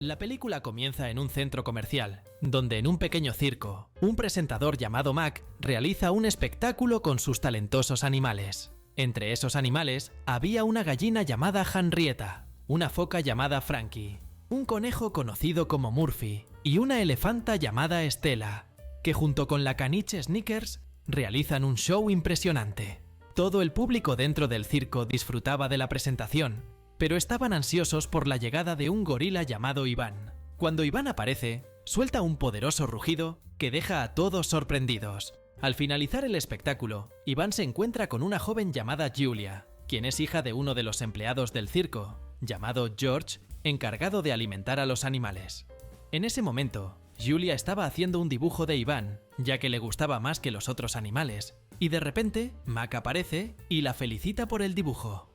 La película comienza en un centro comercial, donde en un pequeño circo, un presentador llamado Mac realiza un espectáculo con sus talentosos animales. Entre esos animales había una gallina llamada Henrietta, una foca llamada Frankie, un conejo conocido como Murphy y una elefanta llamada Stella, que junto con la caniche Snickers realizan un show impresionante. Todo el público dentro del circo disfrutaba de la presentación, pero estaban ansiosos por la llegada de un gorila llamado Iván. Cuando Iván aparece, suelta un poderoso rugido que deja a todos sorprendidos. Al finalizar el espectáculo, Iván se encuentra con una joven llamada Julia, quien es hija de uno de los empleados del circo, llamado George, encargado de alimentar a los animales. En ese momento, Julia estaba haciendo un dibujo de Iván, ya que le gustaba más que los otros animales, y de repente, Mac aparece y la felicita por el dibujo.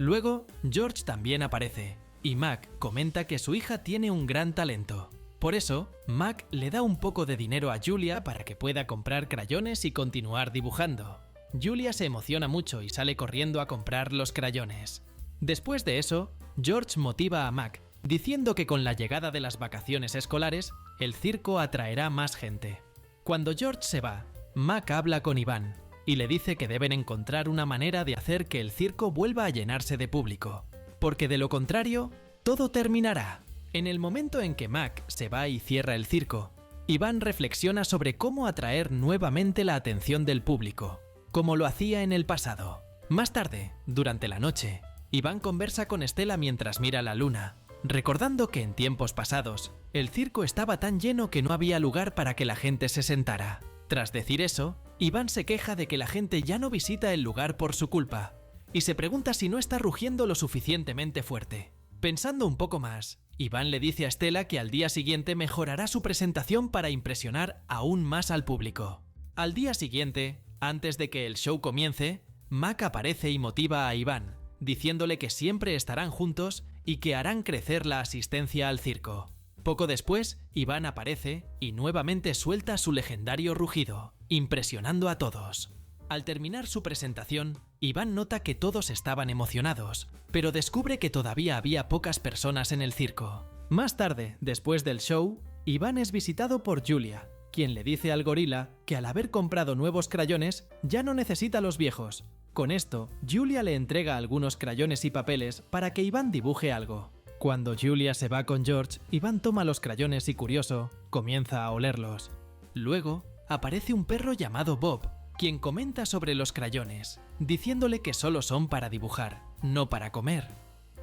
Luego, George también aparece, y Mac comenta que su hija tiene un gran talento. Por eso, Mac le da un poco de dinero a Julia para que pueda comprar crayones y continuar dibujando. Julia se emociona mucho y sale corriendo a comprar los crayones. Después de eso, George motiva a Mac, diciendo que con la llegada de las vacaciones escolares, el circo atraerá más gente. Cuando George se va, Mac habla con Iván y le dice que deben encontrar una manera de hacer que el circo vuelva a llenarse de público, porque de lo contrario, todo terminará. En el momento en que Mac se va y cierra el circo, Iván reflexiona sobre cómo atraer nuevamente la atención del público, como lo hacía en el pasado. Más tarde, durante la noche, Iván conversa con Stella mientras mira la luna, recordando que en tiempos pasados, el circo estaba tan lleno que no había lugar para que la gente se sentara. Tras decir eso, Iván se queja de que la gente ya no visita el lugar por su culpa, y se pregunta si no está rugiendo lo suficientemente fuerte. Pensando un poco más, Iván le dice a Stella que al día siguiente mejorará su presentación para impresionar aún más al público. Al día siguiente, antes de que el show comience, Mac aparece y motiva a Iván, diciéndole que siempre estarán juntos y que harán crecer la asistencia al circo. Poco después, Iván aparece y nuevamente suelta su legendario rugido, impresionando a todos. Al terminar su presentación, Iván nota que todos estaban emocionados, pero descubre que todavía había pocas personas en el circo. Más tarde, después del show, Iván es visitado por Julia, quien le dice al gorila que al haber comprado nuevos crayones, ya no necesita los viejos. Con esto, Julia le entrega algunos crayones y papeles para que Iván dibuje algo. Cuando Julia se va con George, Iván toma los crayones y curioso, comienza a olerlos. Luego, aparece un perro llamado Bob, quien comenta sobre los crayones, diciéndole que solo son para dibujar, no para comer.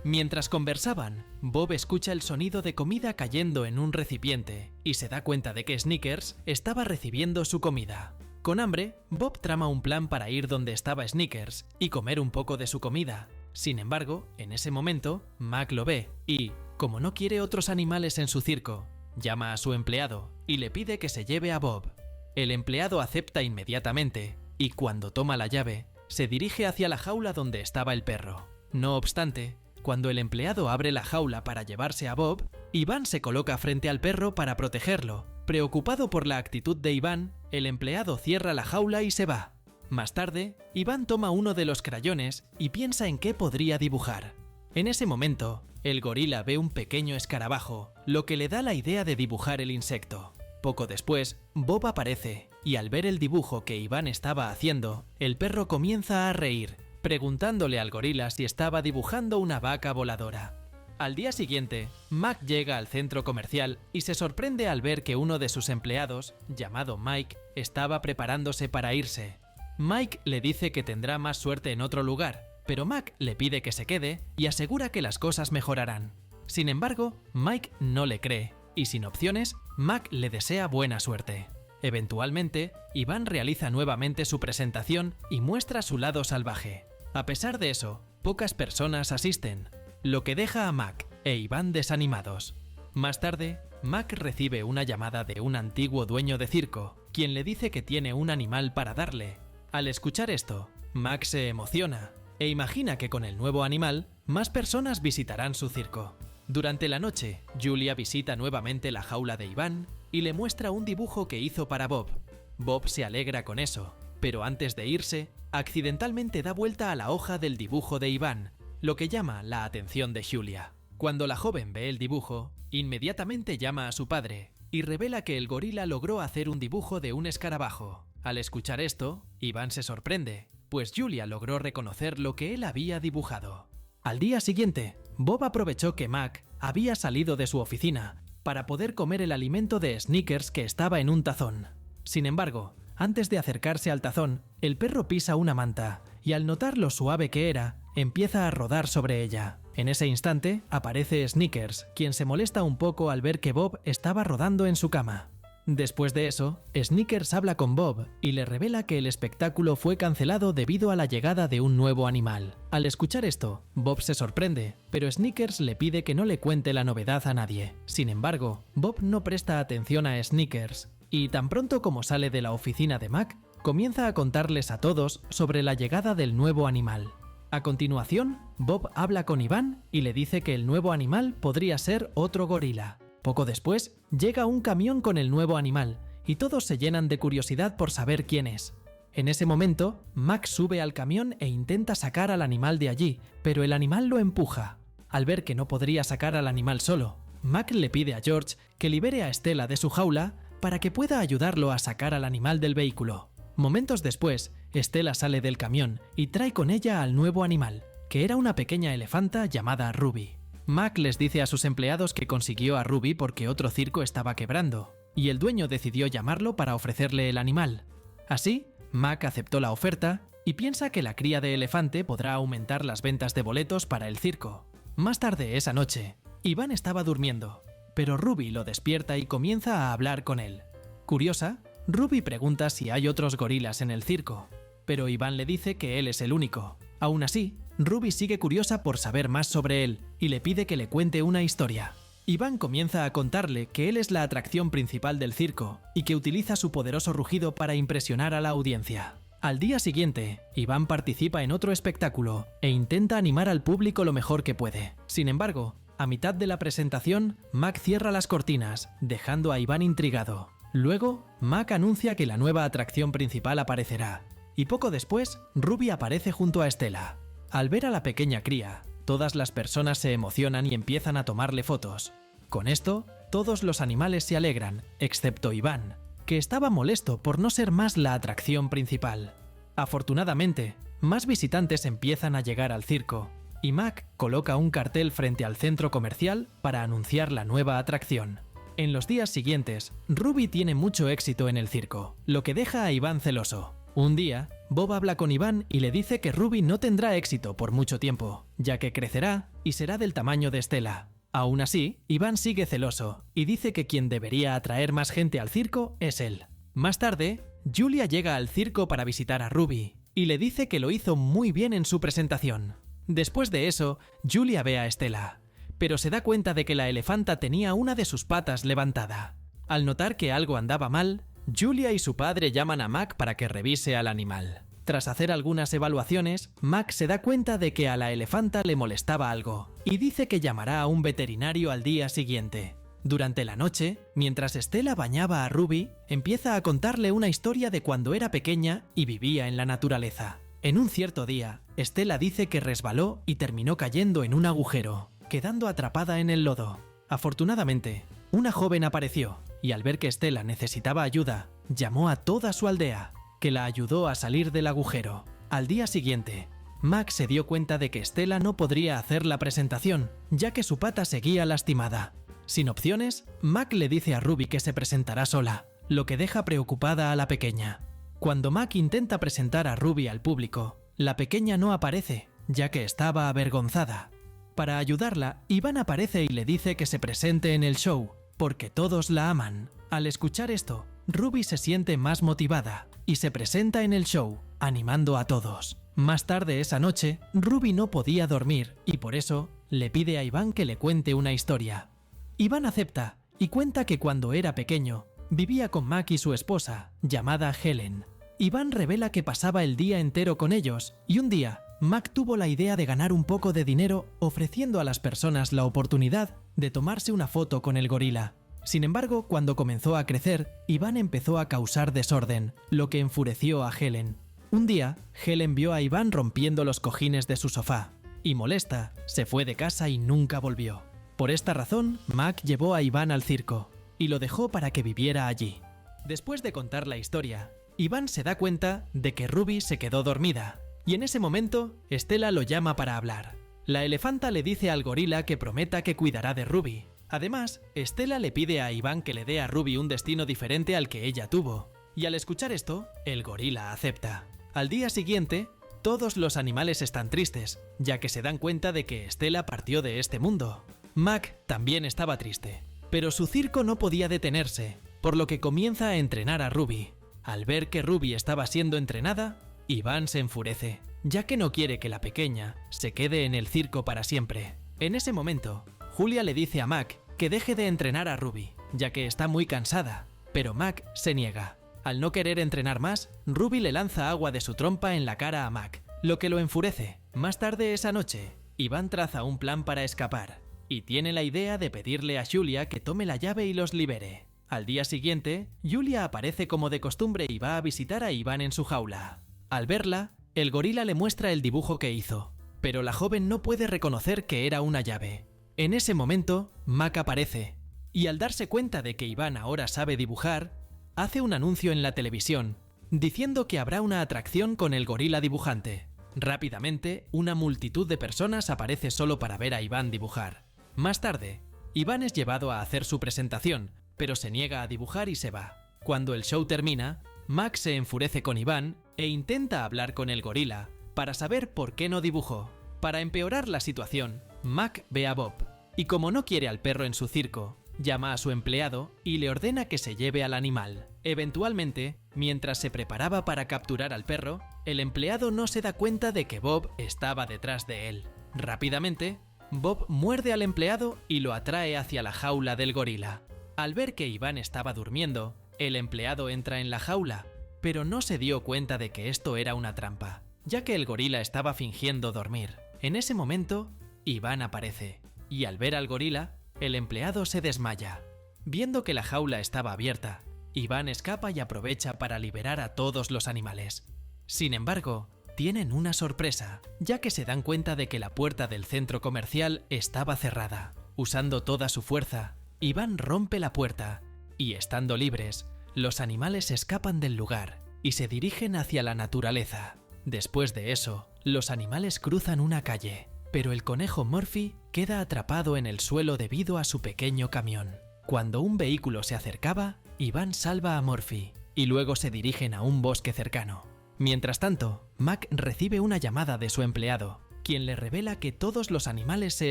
Mientras conversaban, Bob escucha el sonido de comida cayendo en un recipiente y se da cuenta de que Snickers estaba recibiendo su comida. Con hambre, Bob trama un plan para ir donde estaba Snickers y comer un poco de su comida. Sin embargo, en ese momento, Mac lo ve y, como no quiere otros animales en su circo, llama a su empleado y le pide que se lleve a Bob. El empleado acepta inmediatamente y cuando toma la llave, se dirige hacia la jaula donde estaba el perro. No obstante, cuando el empleado abre la jaula para llevarse a Bob, Iván se coloca frente al perro para protegerlo. Preocupado por la actitud de Iván, el empleado cierra la jaula y se va. Más tarde, Iván toma uno de los crayones y piensa en qué podría dibujar. En ese momento, el gorila ve un pequeño escarabajo, lo que le da la idea de dibujar el insecto. Poco después, Bob aparece, y al ver el dibujo que Iván estaba haciendo, el perro comienza a reír, preguntándole al gorila si estaba dibujando una vaca voladora. Al día siguiente, Mac llega al centro comercial y se sorprende al ver que uno de sus empleados, llamado Mike, estaba preparándose para irse. Mike le dice que tendrá más suerte en otro lugar, pero Mac le pide que se quede y asegura que las cosas mejorarán. Sin embargo, Mike no le cree, y sin opciones, Mac le desea buena suerte. Eventualmente, Iván realiza nuevamente su presentación y muestra su lado salvaje. A pesar de eso, pocas personas asisten, lo que deja a Mac e Iván desanimados. Más tarde, Mac recibe una llamada de un antiguo dueño de circo, quien le dice que tiene un animal para darle. Al escuchar esto, Mac se emociona e imagina que con el nuevo animal, más personas visitarán su circo. Durante la noche, Julia visita nuevamente la jaula de Iván y le muestra un dibujo que hizo para Bob. Bob se alegra con eso, pero antes de irse, accidentalmente da vuelta a la hoja del dibujo de Iván, lo que llama la atención de Julia. Cuando la joven ve el dibujo, inmediatamente llama a su padre y revela que el gorila logró hacer un dibujo de un escarabajo. Al escuchar esto, Iván se sorprende, pues Julia logró reconocer lo que él había dibujado. Al día siguiente, Bob aprovechó que Mac había salido de su oficina para poder comer el alimento de Snickers que estaba en un tazón. Sin embargo, antes de acercarse al tazón, el perro pisa una manta y al notar lo suave que era, empieza a rodar sobre ella. En ese instante, aparece Snickers, quien se molesta un poco al ver que Bob estaba rodando en su cama. Después de eso, Snickers habla con Bob y le revela que el espectáculo fue cancelado debido a la llegada de un nuevo animal. Al escuchar esto, Bob se sorprende, pero Snickers le pide que no le cuente la novedad a nadie. Sin embargo, Bob no presta atención a Snickers y tan pronto como sale de la oficina de Mac, comienza a contarles a todos sobre la llegada del nuevo animal. A continuación, Bob habla con Iván y le dice que el nuevo animal podría ser otro gorila. Poco después, llega un camión con el nuevo animal y todos se llenan de curiosidad por saber quién es. En ese momento, Mac sube al camión e intenta sacar al animal de allí, pero el animal lo empuja. Al ver que no podría sacar al animal solo, Mac le pide a George que libere a Stella de su jaula para que pueda ayudarlo a sacar al animal del vehículo. Momentos después, Stella sale del camión y trae con ella al nuevo animal, que era una pequeña elefanta llamada Ruby. Mac les dice a sus empleados que consiguió a Ruby porque otro circo estaba quebrando, y el dueño decidió llamarlo para ofrecerle el animal. Así, Mac aceptó la oferta y piensa que la cría de elefante podrá aumentar las ventas de boletos para el circo. Más tarde esa noche, Iván estaba durmiendo, pero Ruby lo despierta y comienza a hablar con él. Curiosa, Ruby pregunta si hay otros gorilas en el circo, pero Iván le dice que él es el único. Aún así, Ruby sigue curiosa por saber más sobre él y le pide que le cuente una historia. Iván comienza a contarle que él es la atracción principal del circo y que utiliza su poderoso rugido para impresionar a la audiencia. Al día siguiente, Iván participa en otro espectáculo e intenta animar al público lo mejor que puede. Sin embargo, a mitad de la presentación, Mac cierra las cortinas, dejando a Iván intrigado. Luego, Mac anuncia que la nueva atracción principal aparecerá, y poco después, Ruby aparece junto a Stella. Al ver a la pequeña cría, todas las personas se emocionan y empiezan a tomarle fotos. Con esto, todos los animales se alegran, excepto Iván, que estaba molesto por no ser más la atracción principal. Afortunadamente, más visitantes empiezan a llegar al circo, y Mac coloca un cartel frente al centro comercial para anunciar la nueva atracción. En los días siguientes, Ruby tiene mucho éxito en el circo, lo que deja a Iván celoso. Un día, Bob habla con Iván y le dice que Ruby no tendrá éxito por mucho tiempo, ya que crecerá y será del tamaño de Stella. Aún así, Iván sigue celoso y dice que quien debería atraer más gente al circo es él. Más tarde, Julia llega al circo para visitar a Ruby y le dice que lo hizo muy bien en su presentación. Después de eso, Julia ve a Stella, pero se da cuenta de que la elefanta tenía una de sus patas levantada. Al notar que algo andaba mal, Julia y su padre llaman a Mac para que revise al animal. Tras hacer algunas evaluaciones, Mac se da cuenta de que a la elefanta le molestaba algo y dice que llamará a un veterinario al día siguiente. Durante la noche, mientras Stella bañaba a Ruby, empieza a contarle una historia de cuando era pequeña y vivía en la naturaleza. En un cierto día, Stella dice que resbaló y terminó cayendo en un agujero, quedando atrapada en el lodo. Afortunadamente, una joven apareció y al ver que Stella necesitaba ayuda, llamó a toda su aldea, que la ayudó a salir del agujero. Al día siguiente, Mac se dio cuenta de que Stella no podría hacer la presentación, ya que su pata seguía lastimada. Sin opciones, Mac le dice a Ruby que se presentará sola, lo que deja preocupada a la pequeña. Cuando Mac intenta presentar a Ruby al público, la pequeña no aparece, ya que estaba avergonzada. Para ayudarla, Iván aparece y le dice que se presente en el show, porque todos la aman. Al escuchar esto, Ruby se siente más motivada y se presenta en el show, animando a todos. Más tarde esa noche, Ruby no podía dormir y por eso le pide a Iván que le cuente una historia. Iván acepta y cuenta que cuando era pequeño, vivía con Mac y su esposa, llamada Helen. Iván revela que pasaba el día entero con ellos y un día, Mac tuvo la idea de ganar un poco de dinero ofreciendo a las personas la oportunidad de tomarse una foto con el gorila. Sin embargo, cuando comenzó a crecer, Iván empezó a causar desorden, lo que enfureció a Helen. Un día, Helen vio a Iván rompiendo los cojines de su sofá y molesta, se fue de casa y nunca volvió. Por esta razón, Mac llevó a Iván al circo y lo dejó para que viviera allí. Después de contar la historia, Iván se da cuenta de que Ruby se quedó dormida, y en ese momento, Stella lo llama para hablar. La elefanta le dice al gorila que prometa que cuidará de Ruby. Además, Stella le pide a Iván que le dé a Ruby un destino diferente al que ella tuvo, y al escuchar esto, el gorila acepta. Al día siguiente, todos los animales están tristes, ya que se dan cuenta de que Stella partió de este mundo. Mac también estaba triste, pero su circo no podía detenerse, por lo que comienza a entrenar a Ruby. Al ver que Ruby estaba siendo entrenada, Iván se enfurece, ya que no quiere que la pequeña se quede en el circo para siempre. En ese momento, Julia le dice a Mac que deje de entrenar a Ruby, ya que está muy cansada, pero Mac se niega. Al no querer entrenar más, Ruby le lanza agua de su trompa en la cara a Mac, lo que lo enfurece. Más tarde esa noche, Iván traza un plan para escapar, y tiene la idea de pedirle a Julia que tome la llave y los libere. Al día siguiente, Julia aparece como de costumbre y va a visitar a Iván en su jaula. Al verla, el gorila le muestra el dibujo que hizo, pero la joven no puede reconocer que era una llave. En ese momento, Mac aparece, y al darse cuenta de que Iván ahora sabe dibujar, hace un anuncio en la televisión, diciendo que habrá una atracción con el gorila dibujante. Rápidamente, una multitud de personas aparece solo para ver a Iván dibujar. Más tarde, Iván es llevado a hacer su presentación, pero se niega a dibujar y se va. Cuando el show termina, Mac se enfurece con Iván e intenta hablar con el gorila para saber por qué no dibujó. Para empeorar la situación, Mac ve a Bob, y como no quiere al perro en su circo, llama a su empleado y le ordena que se lleve al animal. Eventualmente, mientras se preparaba para capturar al perro, el empleado no se da cuenta de que Bob estaba detrás de él. Rápidamente, Bob muerde al empleado y lo atrae hacia la jaula del gorila. Al ver que Iván estaba durmiendo, el empleado entra en la jaula, pero no se dio cuenta de que esto era una trampa, ya que el gorila estaba fingiendo dormir. En ese momento, Iván aparece, y al ver al gorila, el empleado se desmaya. Viendo que la jaula estaba abierta, Iván escapa y aprovecha para liberar a todos los animales. Sin embargo, tienen una sorpresa, ya que se dan cuenta de que la puerta del centro comercial estaba cerrada. Usando toda su fuerza, Iván rompe la puerta, y estando libres, los animales escapan del lugar y se dirigen hacia la naturaleza. Después de eso, los animales cruzan una calle, pero el conejo Murphy queda atrapado en el suelo debido a su pequeño camión. Cuando un vehículo se acercaba, Iván salva a Murphy y luego se dirigen a un bosque cercano. Mientras tanto, Mac recibe una llamada de su empleado, quien le revela que todos los animales se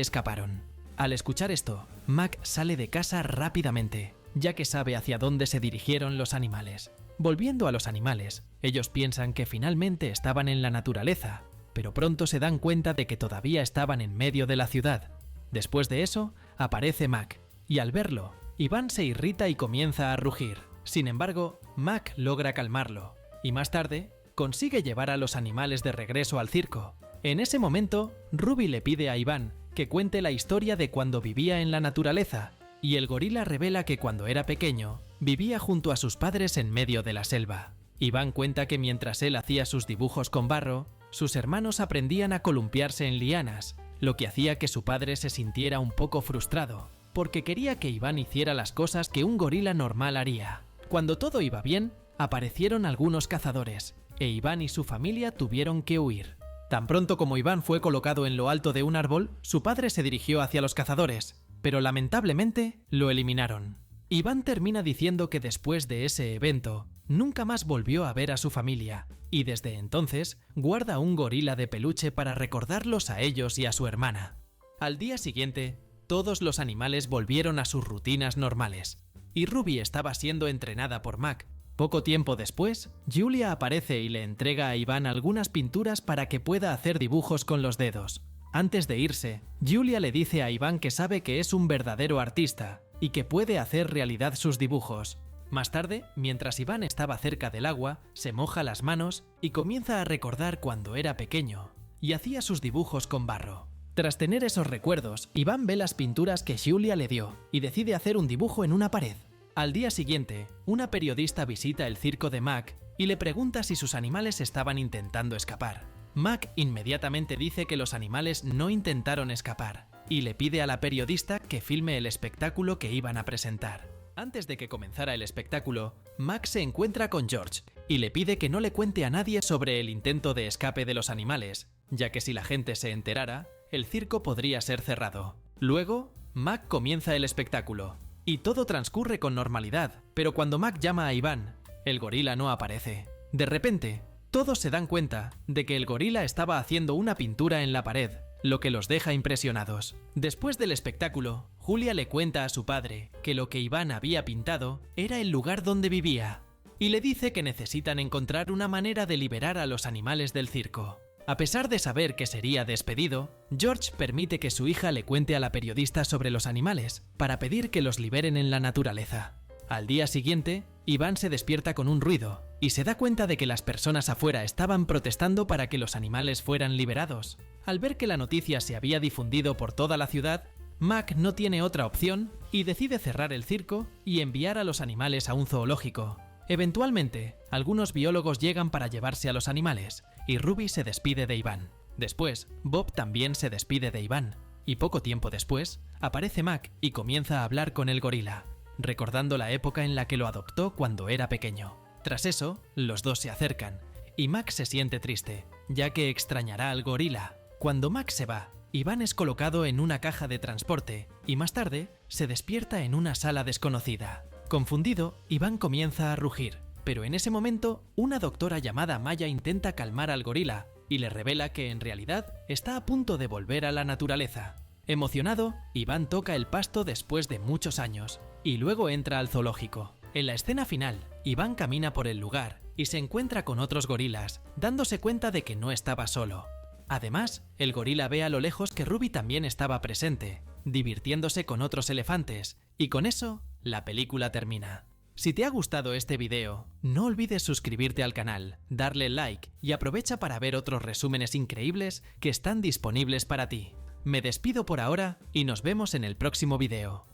escaparon. Al escuchar esto, Mac sale de casa rápidamente, ya que sabe hacia dónde se dirigieron los animales. Volviendo a los animales, ellos piensan que finalmente estaban en la naturaleza, pero pronto se dan cuenta de que todavía estaban en medio de la ciudad. Después de eso, aparece Mac, y al verlo, Iván se irrita y comienza a rugir. Sin embargo, Mac logra calmarlo, y más tarde, consigue llevar a los animales de regreso al circo. En ese momento, Ruby le pide a Iván que cuente la historia de cuando vivía en la naturaleza, y el gorila revela que cuando era pequeño, vivía junto a sus padres en medio de la selva. Iván cuenta que mientras él hacía sus dibujos con barro, sus hermanos aprendían a columpiarse en lianas, lo que hacía que su padre se sintiera un poco frustrado, porque quería que Iván hiciera las cosas que un gorila normal haría. Cuando todo iba bien, aparecieron algunos cazadores, e Iván y su familia tuvieron que huir. Tan pronto como Iván fue colocado en lo alto de un árbol, su padre se dirigió hacia los cazadores, pero lamentablemente lo eliminaron. Iván termina diciendo que después de ese evento, nunca más volvió a ver a su familia, y desde entonces guarda un gorila de peluche para recordarlos a ellos y a su hermana. Al día siguiente, todos los animales volvieron a sus rutinas normales, y Ruby estaba siendo entrenada por Mac. Poco tiempo después, Julia aparece y le entrega a Iván algunas pinturas para que pueda hacer dibujos con los dedos. Antes de irse, Julia le dice a Iván que sabe que es un verdadero artista y que puede hacer realidad sus dibujos. Más tarde, mientras Iván estaba cerca del agua, se moja las manos y comienza a recordar cuando era pequeño y hacía sus dibujos con barro. Tras tener esos recuerdos, Iván ve las pinturas que Julia le dio y decide hacer un dibujo en una pared. Al día siguiente, una periodista visita el circo de Mac y le pregunta si sus animales estaban intentando escapar. Mac inmediatamente dice que los animales no intentaron escapar, y le pide a la periodista que filme el espectáculo que iban a presentar. Antes de que comenzara el espectáculo, Mac se encuentra con George y le pide que no le cuente a nadie sobre el intento de escape de los animales, ya que si la gente se enterara, el circo podría ser cerrado. Luego, Mac comienza el espectáculo, y todo transcurre con normalidad, pero cuando Mac llama a Iván, el gorila no aparece. De repente, todos se dan cuenta de que el gorila estaba haciendo una pintura en la pared, lo que los deja impresionados. Después del espectáculo, Julia le cuenta a su padre que lo que Iván había pintado era el lugar donde vivía, y le dice que necesitan encontrar una manera de liberar a los animales del circo. A pesar de saber que sería despedido, George permite que su hija le cuente a la periodista sobre los animales, para pedir que los liberen en la naturaleza. Al día siguiente, Iván se despierta con un ruido, y se da cuenta de que las personas afuera estaban protestando para que los animales fueran liberados. Al ver que la noticia se había difundido por toda la ciudad, Mac no tiene otra opción y decide cerrar el circo y enviar a los animales a un zoológico. Eventualmente, algunos biólogos llegan para llevarse a los animales, y Ruby se despide de Iván. Después, Bob también se despide de Iván, y poco tiempo después, aparece Mac y comienza a hablar con el gorila, recordando la época en la que lo adoptó cuando era pequeño. Tras eso, los dos se acercan, y Mac se siente triste, ya que extrañará al gorila. Cuando Mac se va, Iván es colocado en una caja de transporte, y más tarde, se despierta en una sala desconocida. Confundido, Iván comienza a rugir, pero en ese momento, una doctora llamada Maya intenta calmar al gorila, y le revela que en realidad está a punto de volver a la naturaleza. Emocionado, Iván toca el pasto después de muchos años, y luego entra al zoológico. En la escena final, Iván camina por el lugar y se encuentra con otros gorilas, dándose cuenta de que no estaba solo. Además, el gorila ve a lo lejos que Ruby también estaba presente, divirtiéndose con otros elefantes, y con eso, la película termina. Si te ha gustado este video, no olvides suscribirte al canal, darle like y aprovecha para ver otros resúmenes increíbles que están disponibles para ti. Me despido por ahora y nos vemos en el próximo video.